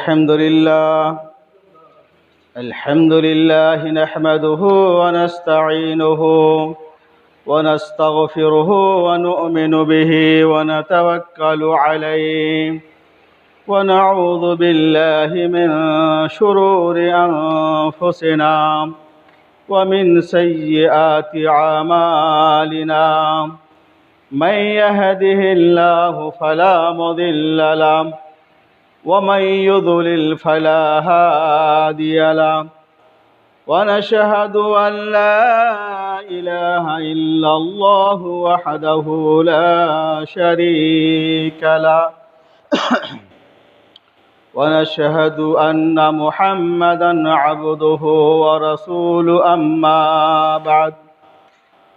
الحمد لله نحمده ونستعينه ونستغفره ونؤمن به ونتوكل عليه ونعوذ بالله من شرور أنفسنا ومن سيئات أعمالنا من يهده الله فلا مضل له ومن يضلل فلا هادي له ونشهد أن لا إله إلا الله وحده لا شريك له ونشهد أن محمدًا عبده ورسوله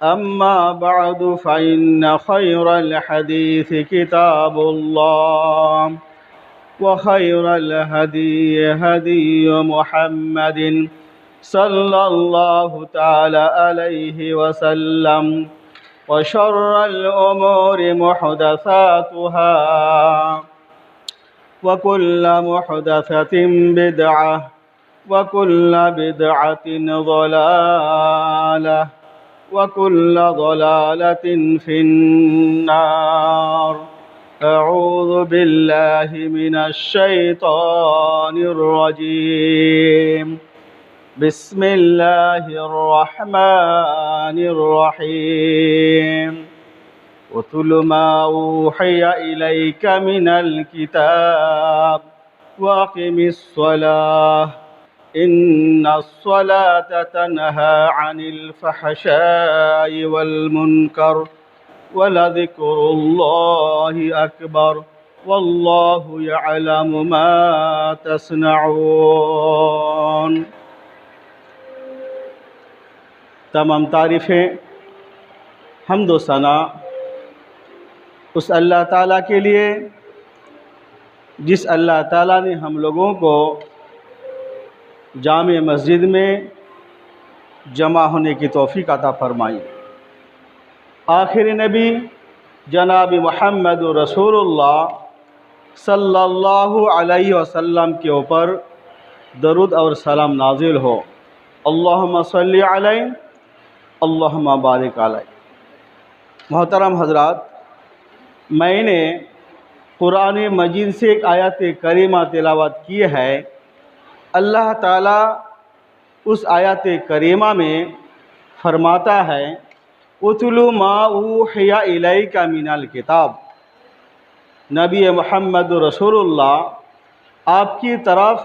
أما بعد فإن خير الحديث كتاب الله وخير الهدي هدي محمد صلى الله تعالى عليه وسلم وشر الأمور محدثاتها وكل محدثة بدعة وكل بدعة ضلالة وكل ضلالة في النار. أعوذ بالله من الشيطان الرجيم. بسم الله الرحمن الرحيم. اتل ما أوحي إليك من الكتاب وأقم الصلاة إن الصلاة تنهى عن الفحشاء والمنكر ولذكر الله أكبر والله يعلم ما تصنعون. تمام تعریفیں حمد و ثنا اس اللہ تعالیٰ کے لیے جس اللہ تعالیٰ نے ہم لوگوں کو جامع مسجد میں جمع ہونے کی توفیق عطا فرمائی. آخر نبی جناب محمد رسول اللہ صلی اللہ علیہ وسلم کے اوپر درود اور سلام نازل ہو. اللہم صلی علیہ اللہم بارک علیہ. محترم حضرات، میں نے قرآن مجید سے ایک آیت کریمہ تلاوت کی ہے. اللہ تعالیٰ اس آیت کریمہ میں فرماتا ہے اتل ما اوحی الیک من الکتاب. نبی محمد رسول اللہ آپ کی طرف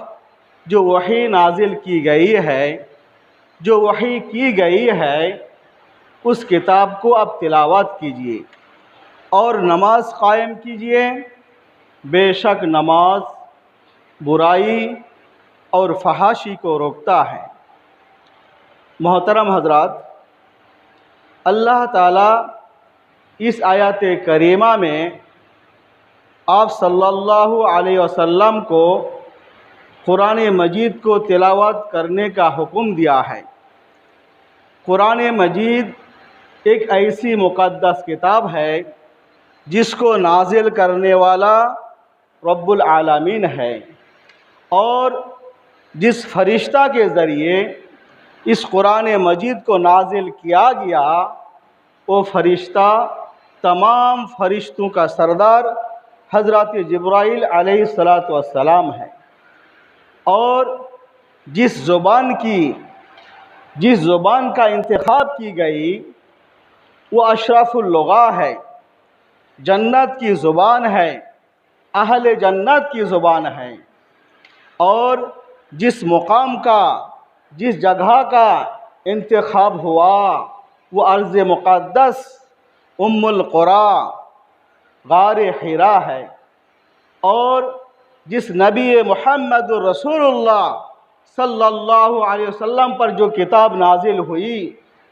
جو وحی نازل کی گئی ہے، جو وحی کی گئی ہے، اس کتاب کو آپ تلاوت کیجئے اور نماز قائم کیجئے. بے شک نماز برائی اور فحاشی کو روکتا ہے. محترم حضرات، اللہ تعالیٰ اس آیات کریمہ میں آپ صلی اللہ علیہ وسلم کو قرآن مجید کو تلاوت کرنے کا حکم دیا ہے. قرآن مجید ایک ایسی مقدس کتاب ہے جس کو نازل کرنے والا رب العالمین ہے، اور جس فرشتہ کے ذریعے اس قرآن مجید کو نازل کیا گیا وہ فرشتہ تمام فرشتوں کا سردار حضرت جبرائیل علیہ السلام ہے. اور جس زبان کا انتخاب کی گئی وہ اشرف اللغہ ہے، جنت کی زبان ہے، اہل جنت کی زبان ہے. اور جس مقام کا، جس جگہ کا انتخاب ہوا وہ ارض مقدس ام القریٰ غار حرا ہے. اور جس نبی محمد رسول اللہ صلی اللہ علیہ وسلم پر جو کتاب نازل ہوئی،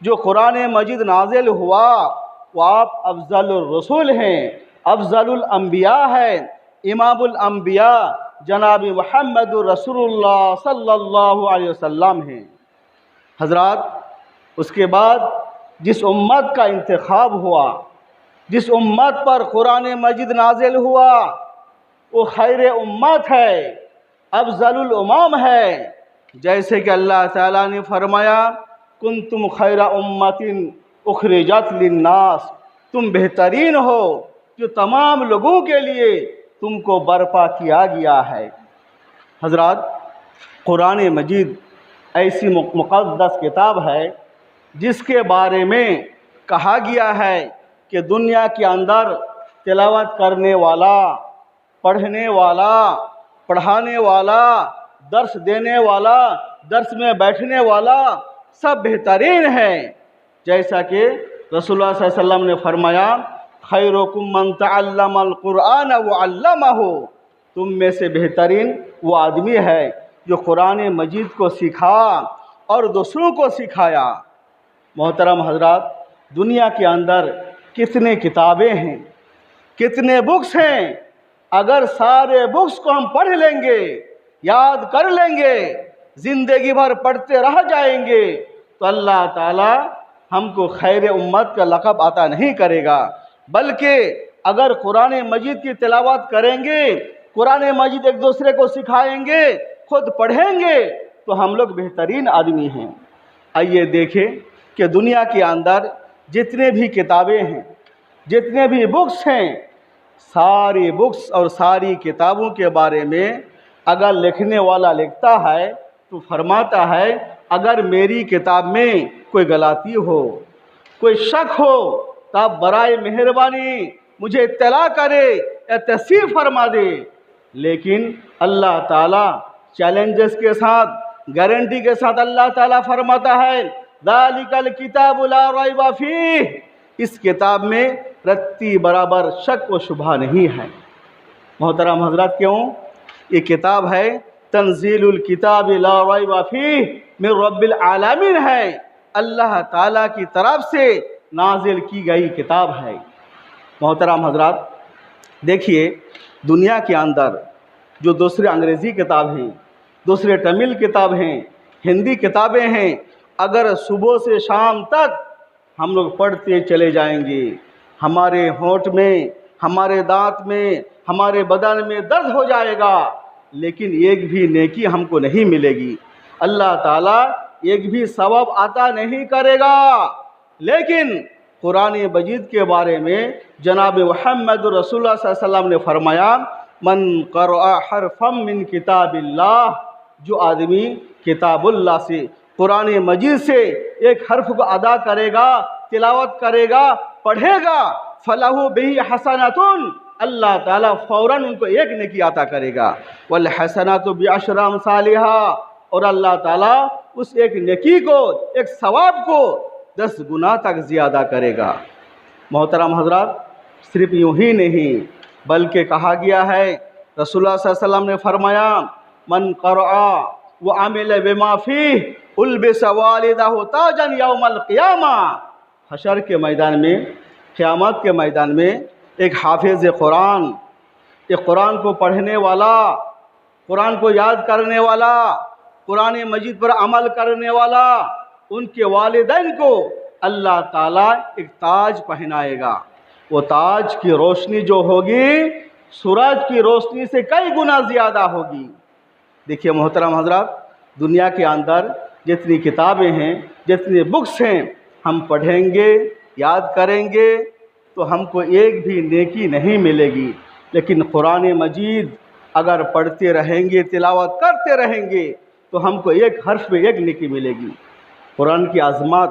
جو قرآن مجید نازل ہوا، وہ آپ افضل الرسول ہیں، افضل الانبیاء ہیں، امام الانبیاء جناب محمد رسول اللہ صلی اللہ علیہ وسلم ہیں. حضرات، اس کے بعد جس امت کا انتخاب ہوا، جس امت پر قرآن مجید نازل ہوا، وہ خیر امت ہے، افضل الامم ہے، جیسے کہ اللہ تعالیٰ نے فرمایا کنتم خیر امت اخرجت للناس، تم بہترین ہو جو تمام لوگوں کے لیے تم کو برپا کیا گیا ہے۔ حضرات، قرآن مجید ایسی مقدس کتاب ہے جس کے بارے میں کہا گیا ہے کہ دنیا کے اندر تلاوت کرنے والا، پڑھنے والا، پڑھانے والا، درس دینے والا، درس میں بیٹھنے والا سب بہترین ہے۔ جیسا کہ رسول اللہ صلی اللہ علیہ وسلم نے فرمایا خیرکم من تعلم القرآن وعلمہ، تم میں سے بہترین وہ آدمی ہے جو قرآن مجید کو سکھا اور دوسروں کو سکھایا۔ محترم حضرات، دنیا کے اندر کتنے کتابیں ہیں، کتنے بکس ہیں، اگر سارے بکس کو ہم پڑھ لیں گے، یاد کر لیں گے، زندگی بھر پڑھتے رہ جائیں گے تو اللہ تعالی ہم کو خیر امت کا لقب عطا نہیں کرے گا، بلکہ اگر قرآن مجید کی تلاوت کریں گے، قرآن مجید ایک دوسرے کو سکھائیں گے، خود پڑھیں گے تو ہم لوگ بہترین آدمی ہیں۔ آئیے دیکھیں کہ دنیا کے اندر جتنے بھی کتابیں ہیں، جتنے بھی بکس ہیں، ساری بکس اور ساری کتابوں کے بارے میں اگر لکھنے والا لکھتا ہے تو فرماتا ہے اگر میری کتاب میں کوئی غلطی ہو، کوئی شک ہو تو آپ برائے مہربانی مجھے اطلاع کرے یا تصحیح فرما دے۔ لیکن اللہ تعالیٰ چیلنجز کے ساتھ، گارنٹی کے ساتھ اللہ تعالیٰ فرماتا ہے ذالک الکتاب لا ریب فیہ، اس کتاب میں رتی برابر شک و شبہ نہیں ہے۔ محترم حضرات، کیوں؟ یہ کتاب ہے تنزیل الکتاب لا ریب فیہ من رب العالمین ہے، اللہ تعالیٰ کی طرف سے نازل کی گئی کتاب ہے۔ محترم حضرات، دیکھیے دنیا کے اندر جو دوسرے انگریزی کتاب ہیں، دوسرے تمل کتاب ہیں، ہندی کتابیں ہیں، اگر صبح سے شام تک ہم لوگ پڑھتے چلے جائیں گے، ہمارے ہونٹ میں، ہمارے دانت میں، ہمارے بدن میں درد ہو جائے گا، لیکن ایک بھی نیکی ہم کو نہیں ملے گی، اللہ تعالیٰ ایک بھی ثواب عطا نہیں کرے گا۔ لیکن قرآن مجید کے بارے میں جناب محمد رسول اللہ صلی اللہ علیہ وسلم نے فرمایا من قرأ حرفا من کتاب اللہ، جو آدمی کتاب اللہ سے، قرآن مجید سے ایک حرف کو ادا کرے گا، تلاوت کرے گا، پڑھے گا، فلہ بہ حسنۃ، اللہ تعالیٰ فوراً ان کو ایک نیکی عطا کرے گا، والحسنۃ بعشر امثالھا، اور اللہ تعالیٰ اس ایک نیکی کو، ایک ثواب کو 10 گنا تک زیادہ کرے گا۔ محترم حضرات، صرف یوں ہی نہیں بلکہ کہا گیا ہے، رسول اللہ صلی اللہ علیہ وسلم نے فرمایا من قرأ وعمل بما فیہ البس والدہ تاجا یوم القیامہ، حشر کے میدان میں، قیامت کے میدان میں ایک حافظ قرآن، ایک قرآن کو پڑھنے والا، قرآن کو یاد کرنے والا، قرآن مجید پر عمل کرنے والا، ان کے والدین کو اللہ تعالیٰ ایک تاج پہنائے گا۔ وہ تاج کی روشنی جو ہوگی سورج کی روشنی سے کئی گنا زیادہ ہوگی۔ دیکھیے محترم حضرات، دنیا کے اندر جتنی کتابیں ہیں، جتنی بکس ہیں، ہم پڑھیں گے، یاد کریں گے تو ہم کو ایک بھی نیکی نہیں ملے گی، لیکن قرآن مجید اگر پڑھتے رہیں گے، تلاوت کرتے رہیں گے تو ہم کو ایک حرف میں ایک نیکی ملے گی۔ قرآن کی عظمت،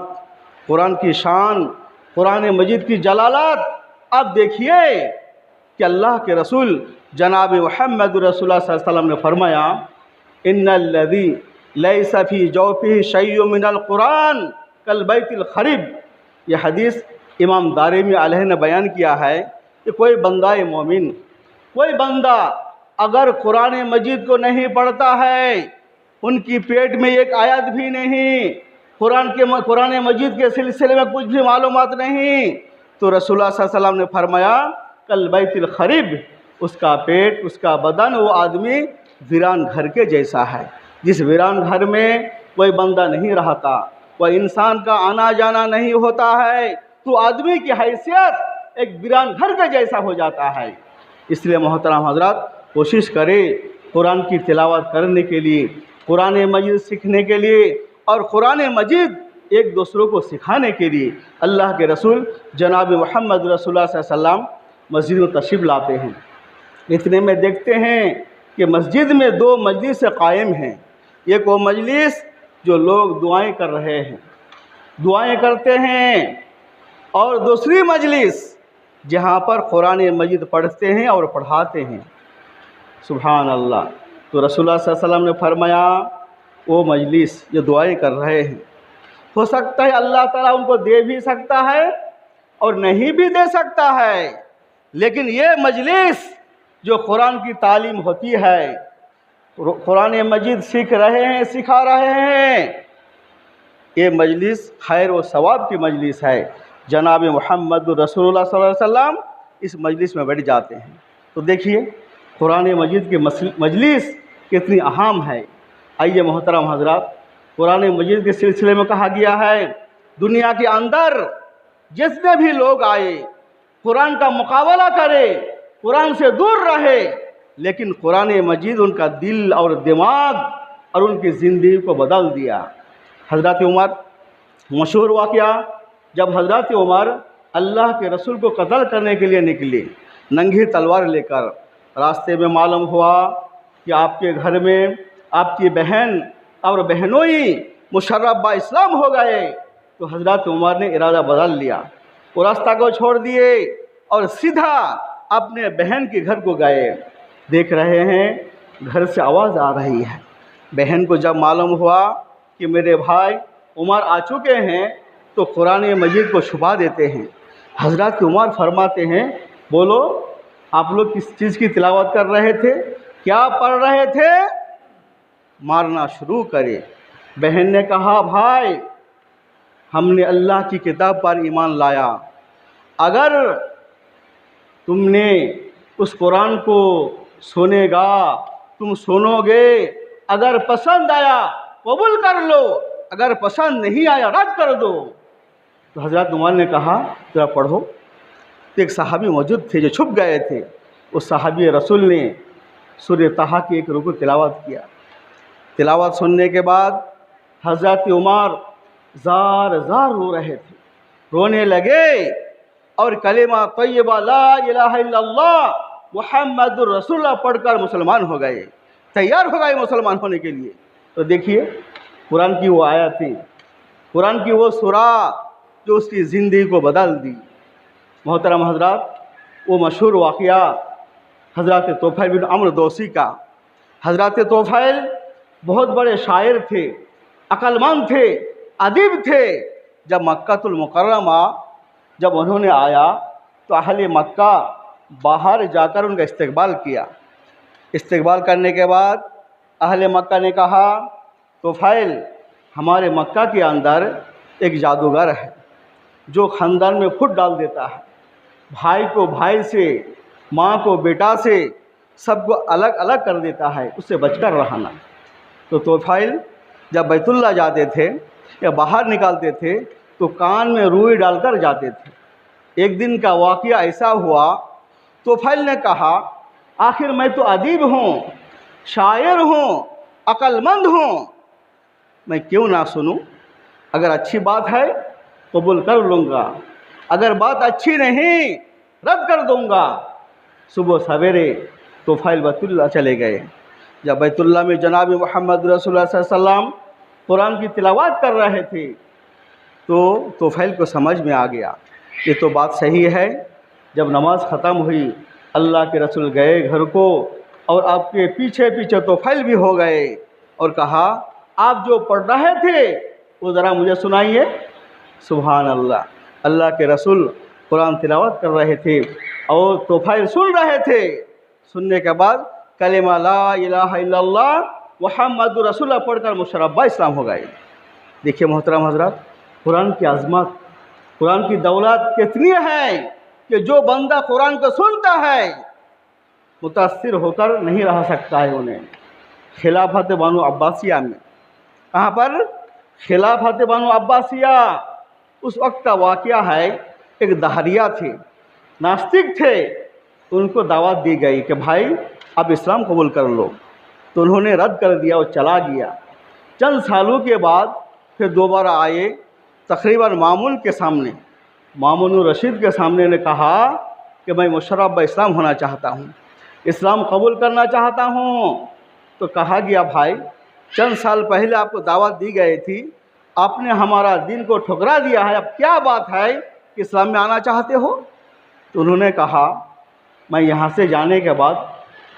قرآن کی شان، قرآن مجید کی جلالت اب دیکھیے کہ اللہ کے رسول جناب محمد رسول اللہ صلی اللہ علیہ وسلم نے فرمایا ان الذی لیس فی جوفہ شیء من القرآن کالبیت الخرب، یہ حدیث امام دارمی علیہ نے بیان کیا ہے کہ کوئی بندہ مومن، کوئی بندہ اگر قرآن مجید کو نہیں پڑھتا ہے، ان کی پیٹ میں ایک آیت بھی نہیں، قرآن مجید کے سلسلے میں کچھ بھی معلومات نہیں، تو رسول اللہ صلی اللہ علیہ وسلم نے فرمایا کالبیت الخرب، اس کا پیٹ، اس کا بدن، وہ آدمی ویران گھر کے جیسا ہے۔ جس ویران گھر میں کوئی بندہ نہیں رہتا، کوئی انسان کا آنا جانا نہیں ہوتا ہے، تو آدمی کی حیثیت ایک ویران گھر کے جیسا ہو جاتا ہے۔ اس لیے محترم حضرات، کوشش کریں قرآن کی تلاوت کرنے کے لیے، قرآن مجید سیکھنے کے لیے اور قرآن مجید ایک دوسروں کو سکھانے کے لیے اللہ کے رسول جناب محمد رسول اللہ صلی اللہ علیہ وسلم مسجد میں تشریف لاتے ہیں۔ اتنے میں دیکھتے ہیں کہ مسجد میں دو مجلس قائم ہیں۔ ایک وہ مجلس جو لوگ دعائیں کر رہے ہیں، دعائیں کرتے ہیں، اور دوسری مجلس جہاں پر قرآن مجید پڑھتے ہیں اور پڑھاتے ہیں۔ سبحان اللہ۔ تو رسول اللہ صلی اللہ علیہ وسلم نے فرمایا وہ مجلس جو دعائیں کر رہے ہیں، ہو سکتا ہے اللہ تعالیٰ ان کو دے بھی سکتا ہے اور نہیں بھی دے سکتا ہے، لیکن یہ مجلس جو قرآن کی تعلیم ہوتی ہے، قرآن مجید سیکھ رہے ہیں، سکھا رہے ہیں، یہ مجلس خیر و ثواب کی مجلس ہے۔ جناب محمد رسول اللہ صلی اللہ علیہ وسلم اس مجلس میں بیٹھ جاتے ہیں۔ تو دیکھیے قرآن مجید کی مجلس کتنی اہم ہے۔ آئیے محترم حضرات، قرآن مجید کے سلسلے میں کہا گیا ہے دنیا کے اندر جتنے بھی لوگ آئے قرآن کا مقابلہ کرے، قرآن سے دور رہے، لیکن قرآن مجید ان کا دل اور دماغ اور ان کی زندگی کو بدل دیا۔ حضرت عمر، مشہور واقعہ، جب حضرت عمر اللہ کے رسول کو قتل کرنے کے لیے نکلے ننگی تلوار لے کر، راستے میں معلوم ہوا کہ آپ کے گھر میں آپ کی بہن اور بہنوئی مشرف با اسلام ہو گئے، تو حضرت عمر نے ارادہ بدل لیا، وہ راستہ کو چھوڑ دیے اور سیدھا اپنے بہن کے گھر کو گئے۔ دیکھ رہے ہیں گھر سے آواز آ رہی ہے۔ بہن کو جب معلوم ہوا کہ میرے بھائی عمر آ چکے ہیں تو قرآن مجید کو چھپا دیتے ہیں۔ حضرت عمر فرماتے ہیں بولو آپ لوگ کس چیز کی تلاوت کر رہے تھے، کیا پڑھ رہے تھے؟ مارنا شروع کرے۔ بہن نے کہا بھائی ہم نے اللہ کی کتاب پر ایمان لایا، اگر تم نے اس قرآن کو سنے گا، تم سنو گے، اگر پسند آیا قبول کر لو، اگر پسند نہیں آیا رد کر دو۔ تو حضرت عمر نے کہا ذرا پڑھو۔ تو ایک صحابی موجود تھے جو چھپ گئے تھے، اس صحابی رسول نے سورہ طٰہٰ کی ایک رکوع تلاوت کیا۔ تلاوت سننے کے بعد حضرت عمر زار زار رو رہے تھے، رونے لگے اور کلمہ طیبہ لا الہ الا اللہ محمد الرسول اللہ پڑھ کر مسلمان ہو گئے، تیار ہو گئے مسلمان ہونے کے لیے۔ تو دیکھیے قرآن کی وہ آیتیں، قرآن کی وہ سورہ جو اس کی زندگی کو بدل دی۔ محترم حضرات، وہ مشہور واقعہ حضرت طفیل بن عمرو دوسی کا۔ حضرت طفیل بہت بڑے شاعر تھے، عقل مند تھے، ادیب تھے۔ جب مکہ المکرمہ جب انہوں نے آیا تو اہل مکہ باہر جا کر ان کا استقبال کیا۔ استقبال کرنے کے بعد اہل مکہ نے کہا طفیل ہمارے مکہ کے اندر ایک جادوگر ہے جو خاندان میں پھوٹ ڈال دیتا ہے، بھائی کو بھائی سے، ماں کو بیٹا سے، سب کو الگ الگ کر دیتا ہے، اس سے بچ کر رہنا۔ تو طفیل جب بیت اللہ جاتے تھے یا باہر نکالتے تھے تو کان میں روئی ڈال کر جاتے تھے۔ ایک دن کا واقعہ ایسا ہوا، طفیل نے کہا آخر میں تو ادیب ہوں، شاعر ہوں، عقل مند ہوں، میں کیوں نہ سنوں؟ اگر اچھی بات ہے قبول کر لوں گا، اگر بات اچھی نہیں رد کر دوں گا۔ صبح سویرے طفیل بیت اللہ چلے گئے۔ جب بیت اللہ میں جناب محمد رسول اللہ صلی اللہ علیہ وسلم قرآن کی تلاوت کر رہے تھے تو طفیل کو سمجھ میں آ گیا یہ تو بات صحیح ہے۔ جب نماز ختم ہوئی اللہ کے رسول گئے گھر کو اور آپ کے پیچھے پیچھے طفیل بھی ہو گئے اور کہا آپ جو پڑھ رہے تھے وہ ذرا مجھے سنائیے۔ سبحان اللہ، اللہ کے رسول قرآن تلاوت کر رہے تھے اور طفیل سن رہے تھے۔ سننے کے بعد کلمہ لا الہ الا اللہ محمد رسول اللہ پڑھ کر مشرف با اسلام ہو گئے۔ دیکھیے محترم حضرات، قرآن کی عظمت، قرآن کی دولت کتنی ہے کہ جو بندہ قرآن کو سنتا ہے متاثر ہو کر نہیں رہ سکتا ہے۔ انہیں خلافت بنو عباسیہ میں، کہاں پر؟ خلافت بنو عباسیہ، اس وقت کا واقعہ ہے، ایک دہریہ تھے، ناستک تھے، ان کو دعوت دی گئی کہ بھائی آپ اسلام قبول کر لو۔ تو انہوں نے رد کر دیا اور چلا گیا۔ چند سالوں کے بعد پھر دوبارہ آئے، تقریباً مامون کے سامنے، مامون الرشید کے سامنے، نے کہا کہ میں مشرف اسلام ہونا چاہتا ہوں، اسلام قبول کرنا چاہتا ہوں۔ تو کہا گیا بھائی چند سال پہلے آپ کو دعوت دی گئی تھی، آپ نے ہمارا دین کو ٹھکرا دیا ہے، اب کیا بات ہے کہ اسلام میں آنا چاہتے ہو؟ تو انہوں نے کہا میں یہاں سے جانے کے بعد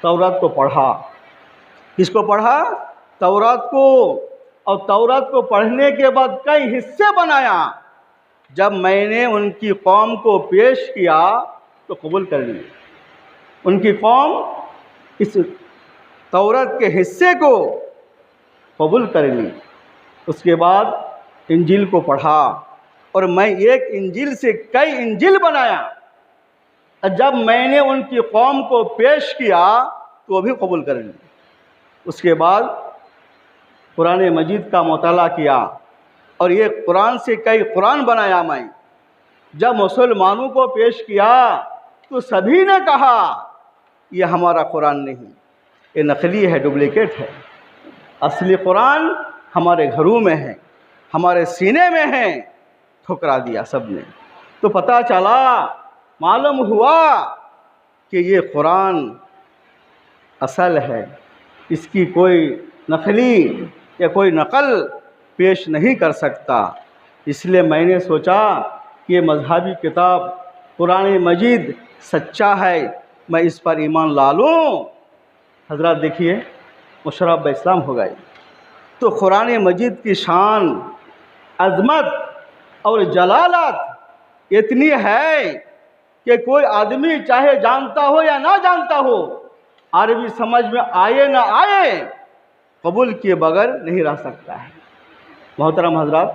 تورات کو پڑھا۔ کس کو پڑھا؟ تورات کو۔ اور تورات کو پڑھنے کے بعد کئی حصے بنایا، جب میں نے ان کی قوم کو پیش کیا تو قبول کر لی۔ ان کی قوم اس تورات کے حصے کو قبول کر لی۔ اس کے بعد انجیل کو پڑھا، اور میں ایک انجیل سے کئی انجیل بنایا۔ جب میں نے ان کی قوم کو پیش کیا تو وہ بھی قبول کر لی۔ اس کے بعد قرآن مجید کا مطالعہ کیا، اور یہ قرآن سے کئی قرآن بنایا میں۔ جب مسلمانوں کو پیش کیا تو سبھی نے کہا یہ ہمارا قرآن نہیں، یہ نقلی ہے، ڈپلیکیٹ ہے۔ اصلی قرآن ہمارے گھروں میں ہے، ہمارے سینے میں ہے۔ ٹھکرا دیا سب نے۔ تو پتہ چلا، معلوم ہوا کہ یہ قرآن اصل ہے، اس کی کوئی نقلی یا کوئی نقل پیش نہیں کر سکتا۔ اس لیے میں نے سوچا کہ یہ مذہبی کتاب قرآن مجید سچا ہے، میں اس پر ایمان لا لوں۔ حضرات دیکھیے مشرف اسلام ہو گئے۔ تو قرآن مجید کی شان، عظمت اور جلالت اتنی ہے کہ کوئی آدمی چاہے جانتا ہو یا نہ جانتا ہو، عربی سمجھ میں آئے نہ آئے، قبول کیے بغیر نہیں رہ سکتا ہے۔ محترم حضرات،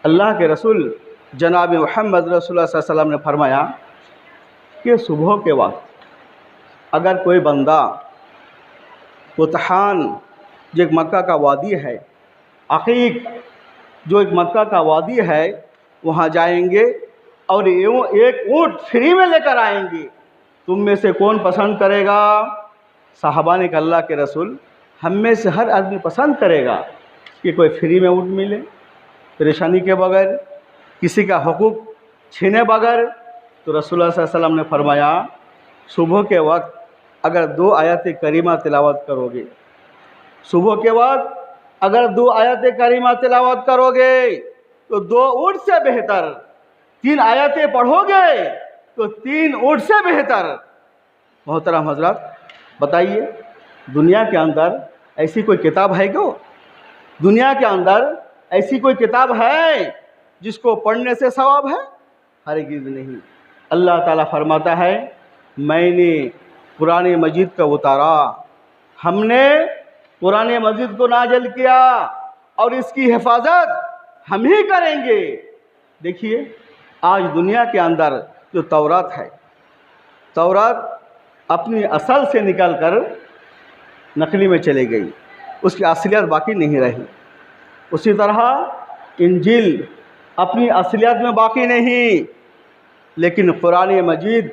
اللہ کے رسول جناب محمد رسول اللہ صلی اللہ علیہ وسلم نے فرمایا کہ صبح کے وقت اگر کوئی بندہ بطحان، جو ایک مکہ کا وادی ہے، عقیق جو ایک مکہ کا وادی ہے، وہاں جائیں گے اور ایک اونٹ فری میں لے کر آئیں گے، تم میں سے کون پسند کرے گا؟ صحابہ نے کہا اللہ کے رسول، ہم میں سے ہر آدمی پسند کرے گا کہ کوئی فری میں اونٹ ملے، پریشانی کے بغیر، کسی کا حقوق چھینے بغیر۔ تو رسول اللہ صلی اللہ علیہ وسلم نے فرمایا صبح کے وقت اگر 2 آیات کریمہ تلاوت کرو گے، صبح کے وقت اگر 2 آیات کریمہ تلاوت کرو گے تو 2 اونٹ سے بہتر، 3 آیتیں پڑھو گے تو 3 اونٹ سے بہتر۔ محترم حضرات بتائیے، دنیا کے اندر ایسی کوئی کتاب ہے کیوں؟ دنیا کے اندر ایسی کوئی کتاب ہے جس کو پڑھنے سے ثواب ہے؟ ہرگز نہیں۔ اللہ تعالیٰ فرماتا ہے میں نے قرآن مجید کا اتارا، ہم نے قرآن مجید کو نازل کیا، اور اس کی حفاظت ہم ہی کریں گے۔ دیکھیے آج دنیا کے اندر جو تورات ہے، تورات اپنی اصل سے نکل کر نقلی میں چلے گئی، اس کی اصلیت باقی نہیں رہی۔ اسی طرح انجیل اپنی اصلیت میں باقی نہیں، لیکن قرآن مجید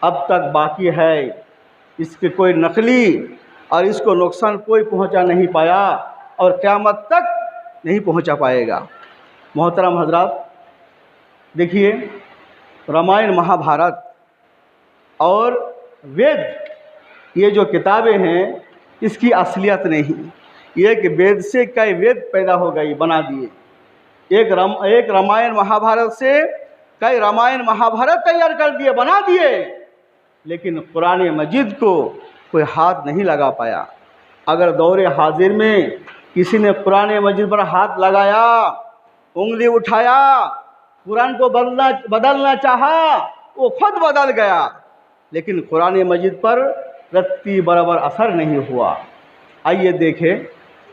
اب تک باقی ہے۔ اس کے کوئی نقلی اور اس کو نقصان کوئی پہنچا نہیں پایا، اور قیامت تک نہیں پہنچا پائے گا۔ محترم حضرات دیکھیے، رامائن مہا بھارت اور وید، یہ جو کتابیں ہیں اس کی اصلیت نہیں۔ ایک وید سے کئی وید پیدا ہو گئی، بنا دیے۔ ایک رامائن مہا بھارت سے کئی رامائن مہا بھارت تیار کر دیے، بنا دیے، لیکن قرآن مجید کو کوئی ہاتھ نہیں لگا پایا۔ اگر دور حاضر میں کسی نے قرآن مجید پر ہاتھ لگایا، انگلی اٹھایا، قرآن کو بدلنا چاہا، وہ خود بدل گیا، لیکن قرآن مجید پر رتی برابر اثر نہیں ہوا۔ آئیے دیکھیں،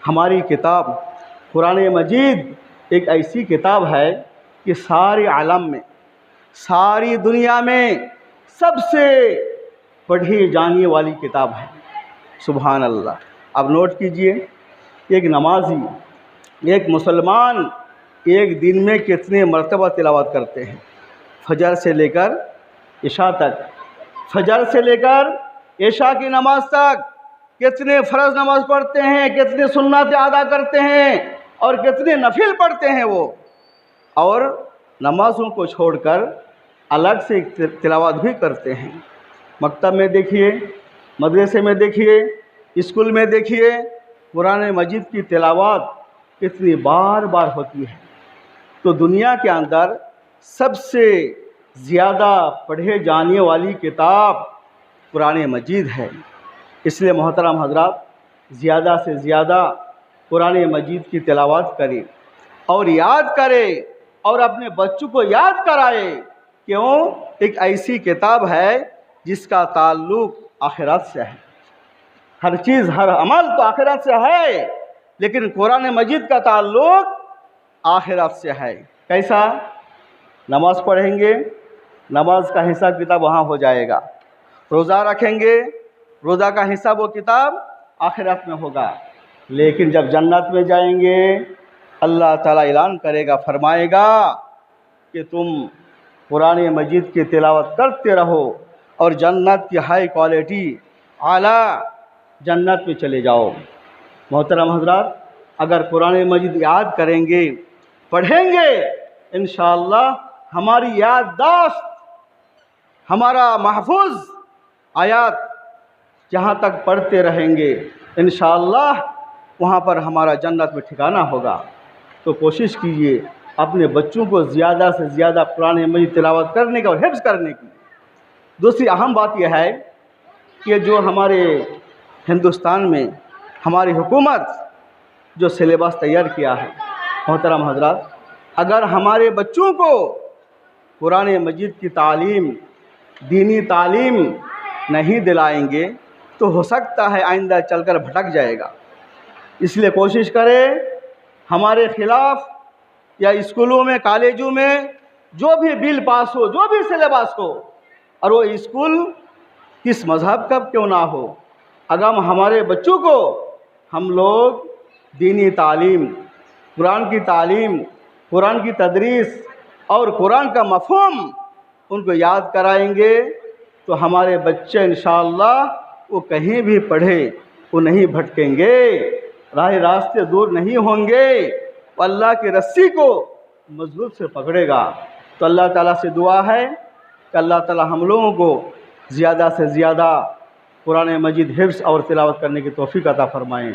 ہماری کتاب قرآن مجید ایک ایسی کتاب ہے کہ سارے عالم میں، ساری دنیا میں سب سے پڑھی جانے والی کتاب ہے۔ سبحان اللہ۔ اب نوٹ کیجئے، ایک نمازی، ایک مسلمان ایک دن میں کتنے مرتبہ تلاوت کرتے ہیں؟ فجر سے لے کر عشاء تک، فجر سے لے کر عشاء کی نماز تک کتنے فرض نماز پڑھتے ہیں، کتنے سنت ادا کرتے ہیں اور کتنے نفل پڑھتے ہیں وہ، اور نمازوں کو چھوڑ کر الگ سے تلاوت بھی کرتے ہیں۔ مکتب میں دیکھیے، مدرسے میں دیکھیے، اسکول میں دیکھیے، قرآن مجید کی تلاوت کتنی بار بار ہوتی ہے۔ تو دنیا کے اندر سب سے زیادہ پڑھے جانے والی کتاب قرآن مجید ہے۔ اس لیے محترم حضرات، زیادہ سے زیادہ قرآن مجید کی تلاوت کریں اور یاد کرے اور اپنے بچوں کو یاد کرائے۔ کیوں؟ ایک ایسی کتاب ہے جس کا تعلق آخرت سے ہے۔ ہر چیز، ہر عمل تو آخرت سے ہے، لیکن قرآن مجید کا تعلق آخرت سے ہے۔ کیسا؟ نماز پڑھیں گے، نماز کا حساب کتاب وہاں ہو جائے گا۔ روزہ رکھیں گے، روزہ کا حساب و کتاب آخرت میں ہوگا۔ لیکن جب جنت میں جائیں گے، اللہ تعالیٰ اعلان کرے گا، فرمائے گا کہ تم قرآن مجید کی تلاوت کرتے رہو اور جنت کی ہائی کوالٹی، اعلیٰ جنت میں چلے جاؤ۔ محترم حضرات، اگر قرآن مجید یاد کریں گے، پڑھیں گے، انشاءاللہ ہماری یادداشت، ہمارا محفوظ آیات جہاں تک پڑھتے رہیں گے، انشاءاللہ وہاں پر ہمارا جنت میں ٹھکانہ ہوگا۔ تو کوشش کیجیے اپنے بچوں کو زیادہ سے زیادہ قرآن مجید تلاوت کرنے کی اور حفظ کرنے کی۔ دوسری اہم بات یہ ہے کہ جو ہمارے ہندوستان میں ہماری حکومت جو سلیبس تیار کیا ہے، محترم حضرات، اگر ہمارے بچوں کو قرآن مجید کی تعلیم، دینی تعلیم نہیں دلائیں گے تو ہو سکتا ہے آئندہ چل کر بھٹک جائے گا۔ اس لیے کوشش کریں ہمارے خلاف یا اسکولوں میں، کالجوں میں جو بھی بل پاس ہو، جو بھی سلیبس ہو، اور وہ اسکول کس مذہب کا کیوں نہ ہو، اگر ہمارے بچوں کو ہم لوگ دینی تعلیم، قرآن کی تعلیم، قرآن کی تدریس اور قرآن کا مفہوم ان کو یاد کرائیں گے تو ہمارے بچے انشاءاللہ وہ کہیں بھی پڑھے وہ نہیں بھٹکیں گے، راہ راستے دور نہیں ہوں گے، وہ اللہ کی رسی کو مضبوط سے پکڑے گا۔ تو اللہ تعالیٰ سے دعا ہے کہ اللہ تعالیٰ ہم لوگوں کو زیادہ سے زیادہ قرآن مجید حفظ اور تلاوت کرنے کی توفیق عطا فرمائیں۔